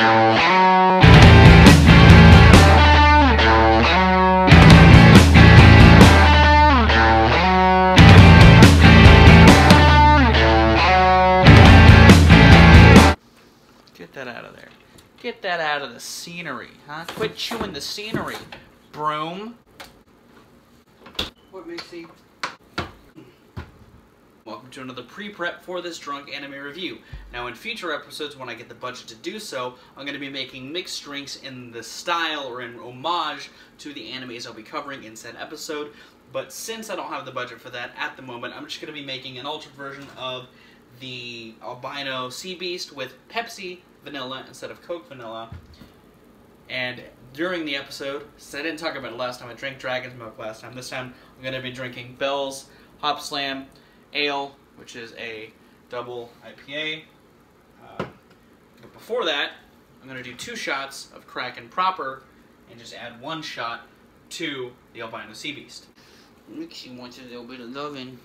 Get that out of there. Get that out of the scenery, huh? Quit chewing the scenery, broom. What makes you? Welcome to another pre-prep for this drunk anime review. Now in future episodes, when I get the budget to do so, I'm going to be making mixed drinks in the style or in homage to the animes I'll be covering in said episode. But since I don't have the budget for that at the moment, I'm just going to be making an altered version of the albino sea beast with Pepsi vanilla instead of Coke vanilla. And during the episode, since I didn't talk about it last time, I drank Dragon's Milk last time. This time I'm going to be drinking Bell's Hop Slam Ale, which is a double IPA. But before that, I'm going to do 2 shots of Kraken proper and just add 1 shot to the albino sea beast. Makes you want a little bit of loving.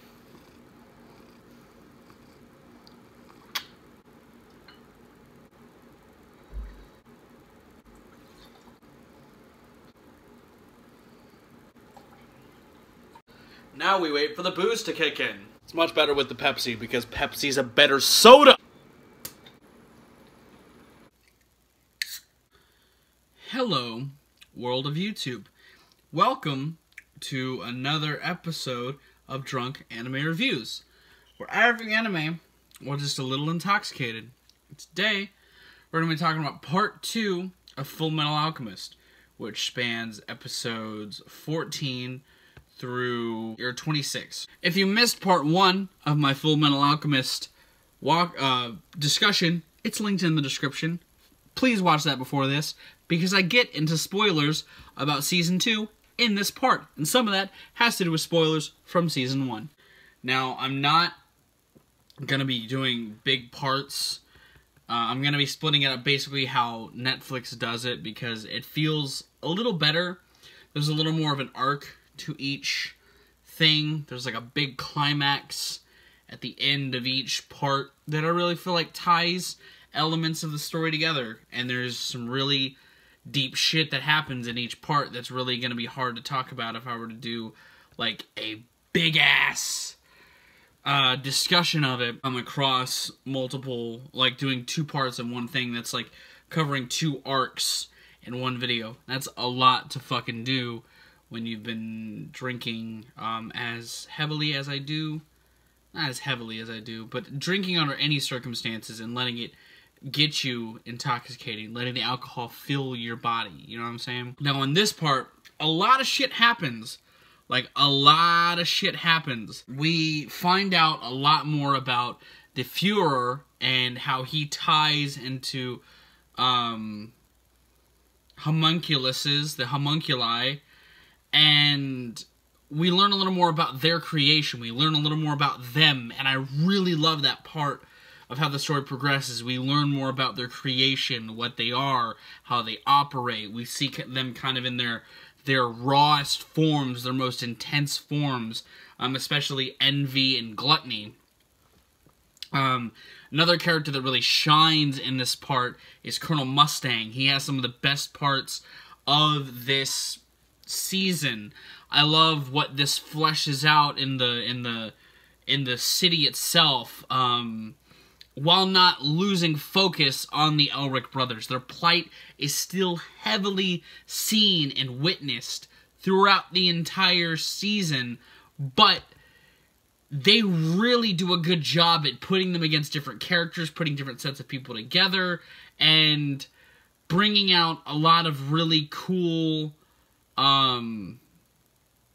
Now we wait for the booze to kick in. It's much better with the Pepsi because Pepsi's a better soda. Hello, world of YouTube. Welcome to another episode of Drunk Anime Reviews, where I review anime or just a little intoxicated. Today, we're going to be talking about part 2 of Fullmetal Alchemist, which spans episodes 14 through 26. If you missed part 1 of my Fullmetal Alchemist discussion, it's linked in the description. Please watch that before this, because I get into spoilers about Season 2 in this part, and some of that has to do with spoilers from Season 1. Now, I'm not going to be doing big parts. I'm going to be splitting it up basically how Netflix does it, because it feels a little better. There's a little more of an arc to each thing. There's like a big climax at the end of each part that I really feel like ties elements of the story together. And there's some really deep shit that happens in each part that's really going to be hard to talk about if I were to do like a big ass discussion of it. I'm across multiple, like doing 2 parts of one thing that's like covering 2 arcs in one video. That's a lot to fucking do when you've been drinking as heavily as I do. Not as heavily as I do, but drinking under any circumstances and letting it get you intoxicating, letting the alcohol fill your body, you know what I'm saying? Now in this part, a lot of shit happens. Like, a lot of shit happens. We find out a lot more about the Führer and how he ties into homunculuses, the homunculi, and we learn a little more about their creation. We learn a little more about them, and I really love that part of how the story progresses. We learn more about their creation, what they are, how they operate. We see them kind of in their rawest forms, their most intense forms, especially envy and gluttony. Another character that really shines in this part is Colonel Mustang. He has some of the best parts of this season. I love what this fleshes out in the city itself, while not losing focus on the Elric brothers. Their plight is still heavily seen and witnessed throughout the entire season, but they really do a good job at putting them against different characters, putting different sets of people together, and bringing out a lot of really cool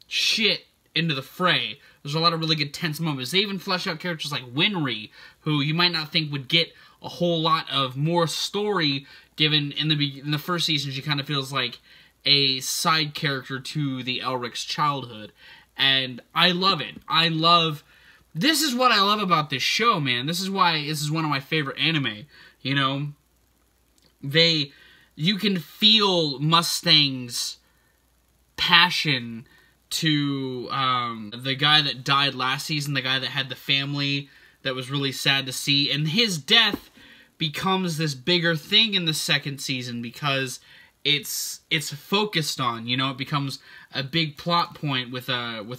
shit into the fray. There's a lot of really good tense moments. They even flesh out characters like Winry, who you might not think would get a whole lot of more story, given in the first season she kind of feels like a side character to the Elric's childhood. And I love it. This is what I love about this show, man. This is why this is one of my favorite anime, you know? You can feel Mustang's passion to the guy that died last season, the guy that had the family that was really sad to see, and his death becomes this bigger thing in the second season because it's focused on, you know, it becomes a big plot point with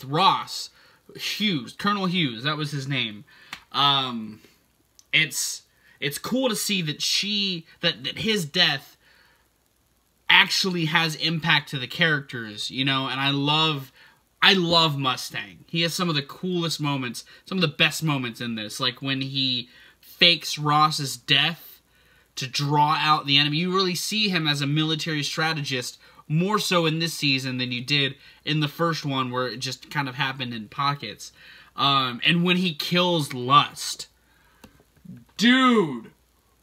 Ross Hughes, Colonel Hughes, that was his name. It's cool to see that his death actually has impact to the characters, you know, and I love Mustang. He has some of the coolest moments, some of the best moments in this, like when he fakes Ross's death to draw out the enemy. You really see him as a military strategist, more so in this season than you did in the first one, where it just kind of happened in pockets. And when he kills Lust, dude,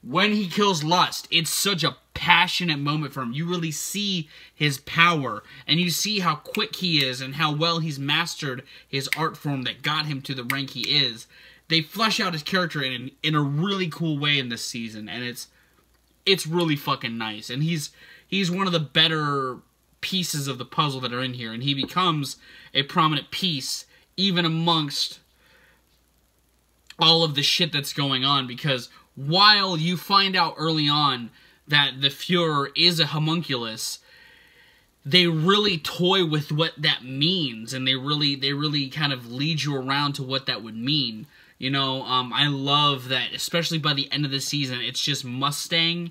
when he kills Lust, it's such a passionate moment for him. You really see his power, and you see how quick he is and how well he's mastered his art form that got him to the rank he is. They flesh out his character in a really cool way in this season, and it's really fucking nice. And he's one of the better pieces of the puzzle that are in here, and he becomes a prominent piece even amongst all of the shit that's going on, because while you find out early on that the Fuhrer is a homunculus, they really toy with what that means, and they really kind of lead you around to what that would mean. You know, I love that, especially by the end of the season, it's just Mustang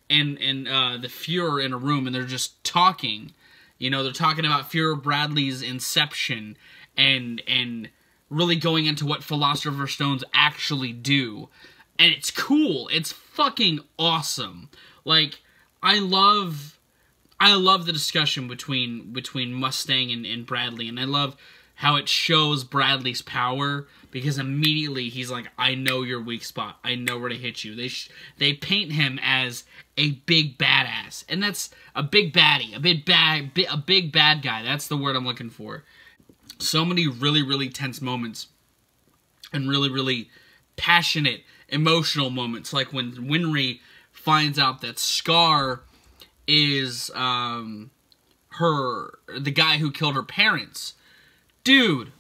and the Fuhrer in a room, and they're just talking. You know, they're talking about Fuhrer Bradley's inception, and really going into what Philosopher's Stones actually do. And it's cool. It's fucking awesome. Like, I love the discussion between Mustang and Bradley, and I love how it shows Bradley's power, because immediately he's like, I know your weak spot. I know where to hit you. They paint him as a big badass, and that's a big baddie, a big bad guy. That's the word I'm looking for. So many really, really tense moments, and really, really passionate, emotional moments, like when Winry finds out that Scar is the guy who killed her parents. Dude,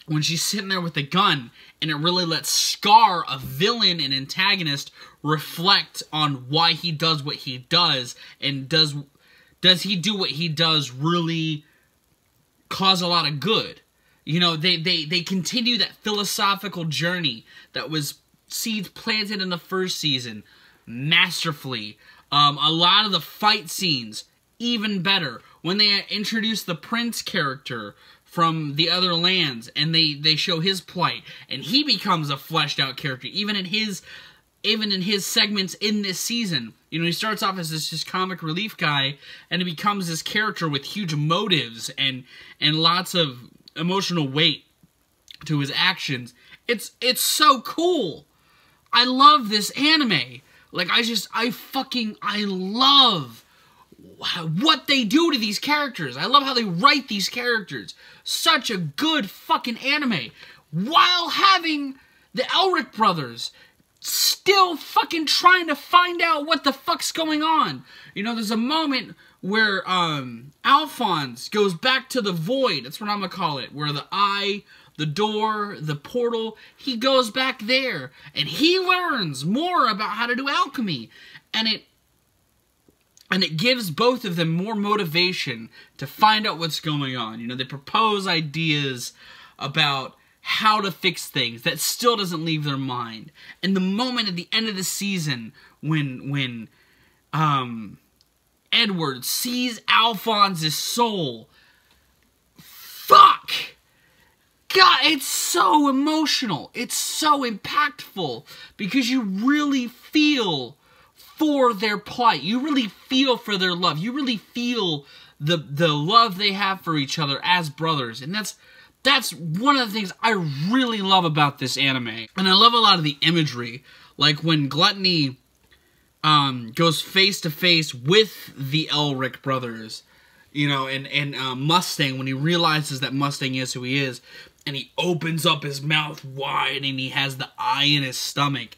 when she's sitting there with the gun, and it really lets Scar, a villain and antagonist, reflect on why he does what he does, and does he do what he does really cause a lot of good? You know, they continue that philosophical journey that was seeds planted in the first season masterfully. A lot of the fight scenes, even better. When they introduce the Prince character from the other lands, and they show his plight, and he becomes a fleshed out character, even in his segments in this season. You know, he starts off as this just comic relief guy, and he becomes this character with huge motives and lots of emotional weight to his actions. It's so cool. I love this anime. Like, I love what they do to these characters. I love how they write these characters. Such a good fucking anime. While having the Elric brothers still fucking trying to find out what the fuck's going on. You know, there's a moment where Alphonse goes back to the void. That's what I'm gonna call it. Where the eye, the door, the portal, he goes back there, and he learns more about how to do alchemy, and it gives both of them more motivation to find out what's going on. You know, they propose ideas about how to fix things that still doesn't leave their mind. And the moment at the end of the season when Edward sees Alphonse's soul, fuck! God, it's so emotional. It's so impactful, because you really feel for their plight. You really feel for their love. You really feel the love they have for each other as brothers. And that's one of the things I really love about this anime. And I love a lot of the imagery. Like when Gluttony goes face to face with the Elric brothers, you know, and Mustang, when he realizes that Mustang is who he is, and he opens up his mouth wide and he has the eye in his stomach.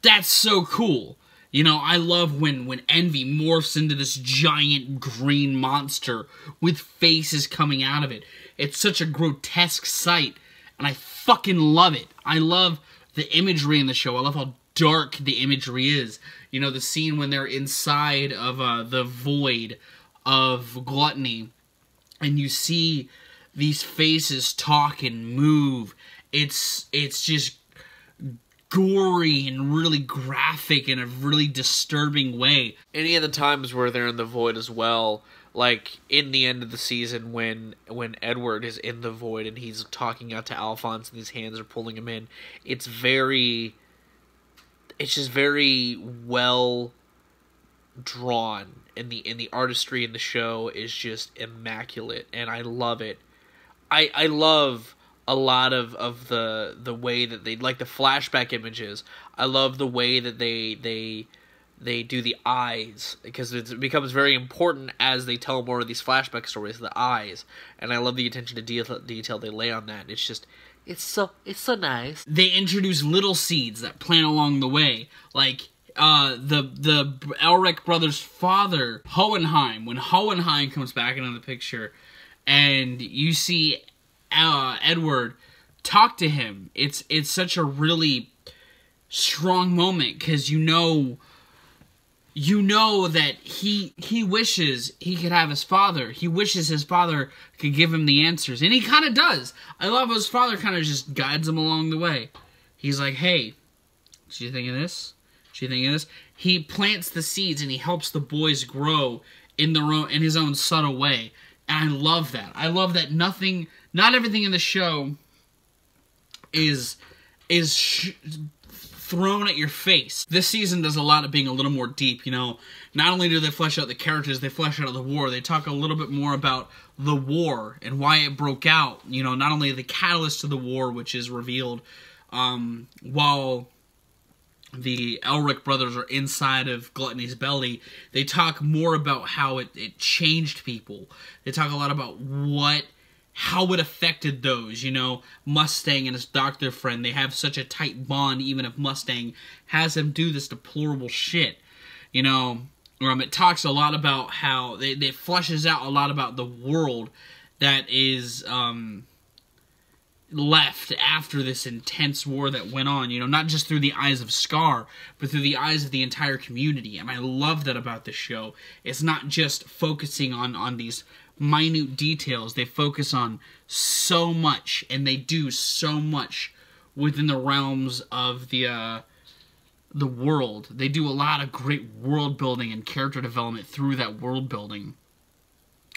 That's so cool. You know, I love when Envy morphs into this giant green monster with faces coming out of it. It's such a grotesque sight, and I fucking love it. I love the imagery in the show. I love how dark the imagery is. You know, the scene when they're inside of the void of gluttony, and you see these faces talk and move. It's just gory and really graphic in a really disturbing way. Any of the times where they're in the void as well, like in the end of the season when Edward is in the void and he's talking out to Alphonse and these hands are pulling him in, it's just very well drawn, and the artistry in the show is just immaculate, and I love it. I love a lot of the way that they, like the flashback images. I love the way that they do the eyes, because it becomes very important as they tell more of these flashback stories, the eyes. And I love the attention to detail they lay on that. It's so nice. They introduce little seeds that plant along the way, like the Elric brothers' father, Hohenheim. When Hohenheim comes back into the picture, and you see Edward talk to him, it's such a really strong moment, because you know that he wishes he could have his father. He wishes his father could give him the answers, and he kind of does. I love how his father kind of just guides him along the way. He's like, hey, what you think of this? What you think of this? He plants the seeds, and he helps the boys grow in his own subtle way. And I love that. I love that not everything in the show is thrown at your face. This season does a lot of being a little more deep, you know. Not only do they flesh out the characters, they flesh out the war. They talk a little bit more about the war and why it broke out. You know, not only the catalyst to the war, which is revealed while the Elric brothers are inside of Gluttony's belly, they talk more about how it changed people. They talk a lot about how it affected those, you know, Mustang and his doctor friend. They have such a tight bond, even if Mustang has him do this deplorable shit, you know. It talks a lot about how it fleshes out a lot about the world that is left after this intense war that went on, you know, not just through the eyes of Scar, but through the eyes of the entire community. And I love that about this show. It's not just focusing on these minute details. They focus on so much, and they do so much within the realms of the world. They do a lot of great world building and character development through that world building.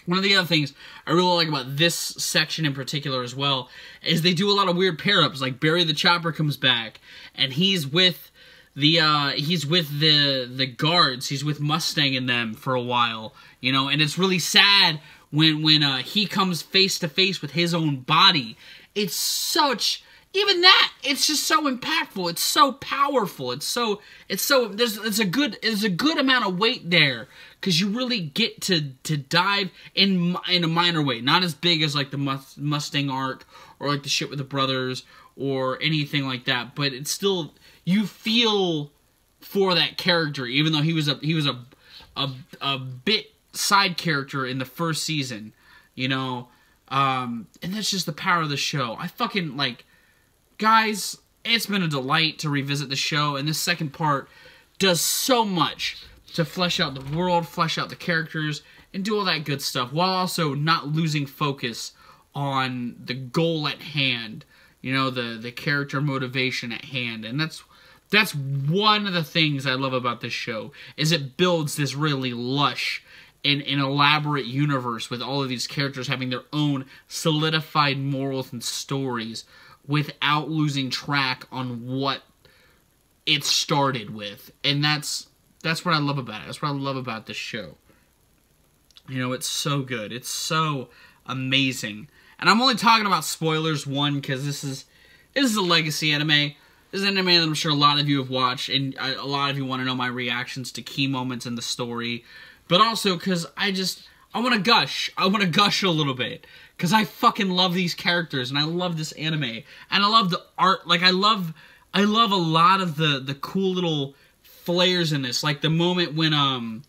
One of the other things I really like about this section in particular as well is they do a lot of weird pair-ups. Like Barry the Chopper comes back, and he's with the guards. He's with Mustang and them for a while, you know. And it's really sad when he comes face to face with his own body. It's such, even that, it's just so impactful. It's so powerful. It's a good amount of weight there, because you really get to dive in a minor way. Not as big as like the Mustang arc or like the shit with the brothers or anything like that, but it's still, you feel for that character, even though he was a bit side character in the first season, you know. And that's just the power of the show. I fucking, like, guys, it's been a delight to revisit the show, and this second part does so much to flesh out the world, flesh out the characters, and do all that good stuff, while also not losing focus on the goal at hand, you know, the character motivation at hand. And that's one of the things I love about this show, is it builds this really lush and elaborate universe with all of these characters having their own solidified morals and stories without losing track on what it started with. And that's what I love about it. That's what I love about this show. You know, it's so good. It's so amazing. And I'm only talking about spoilers, one, because this is a legacy anime. This is an anime that I'm sure a lot of you have watched, and a lot of you want to know my reactions to key moments in the story. But also because I want to gush. I want to gush a little bit, because I fucking love these characters, and I love this anime. And I love the art. Like, I love a lot of the cool little flares in this. Like the moment when,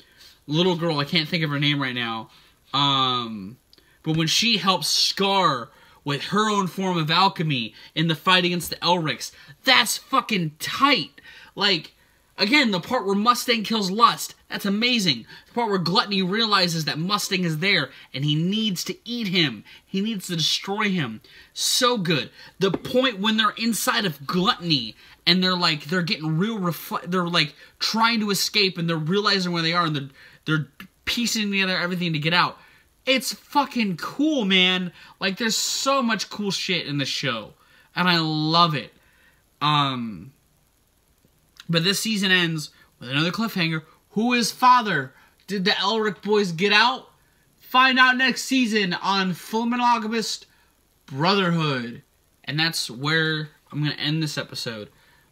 little girl, I can't think of her name right now, but when she helps Scar with her own form of alchemy in the fight against the Elrics, that's fucking tight. Like, again, the part where Mustang kills Lust, that's amazing. The part where Gluttony realizes that Mustang is there and he needs to eat him. He needs to destroy him. So good. The point when they're inside of Gluttony and they're getting real they're like trying to escape and they're realizing where they are and they're piecing together everything to get out. It's fucking cool, man. Like, there's so much cool shit in the show. And I love it. But this season ends with another cliffhanger. Who is father? Did the Elric boys get out? Find out next season on Fullmetal Alchemist Brotherhood. And that's where I'm going to end this episode.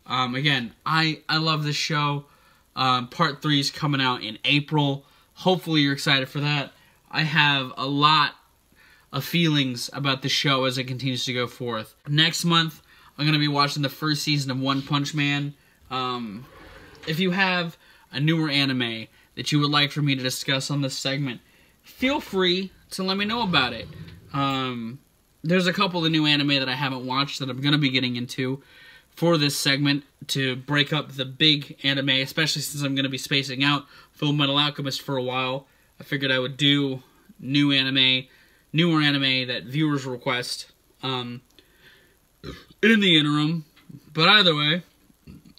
Again, I love this show. Part 3 is coming out in April. Hopefully you're excited for that. I have a lot of feelings about the show as it continues to go forth. Next month, I'm going to be watching the first season of One Punch Man. If you have a newer anime that you would like for me to discuss on this segment, feel free to let me know about it. There's a couple of new anime that I haven't watched that I'm going to be getting into for this segment to break up the big anime, especially since I'm going to be spacing out Fullmetal Alchemist for a while. I figured I would do newer anime that viewers request in the interim. But either way,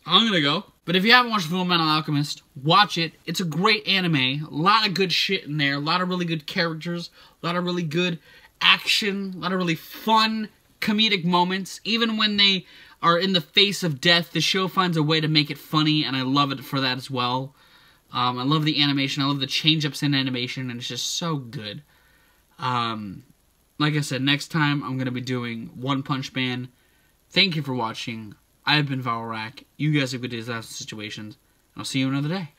I'm going to go. But if you haven't watched Fullmetal Alchemist, watch it. It's a great anime. A lot of good shit in there. A lot of really good characters. A lot of really good action. A lot of really fun comedic moments. Even when they are in the face of death, the show finds a way to make it funny, and I love it for that as well. I love the animation. I love the change-ups in animation, and it's just so good. Like I said, next time I'm going to be doing One Punch Man. Thank you for watching. I've been Valrak. You guys have good days, situations. I'll see you another day.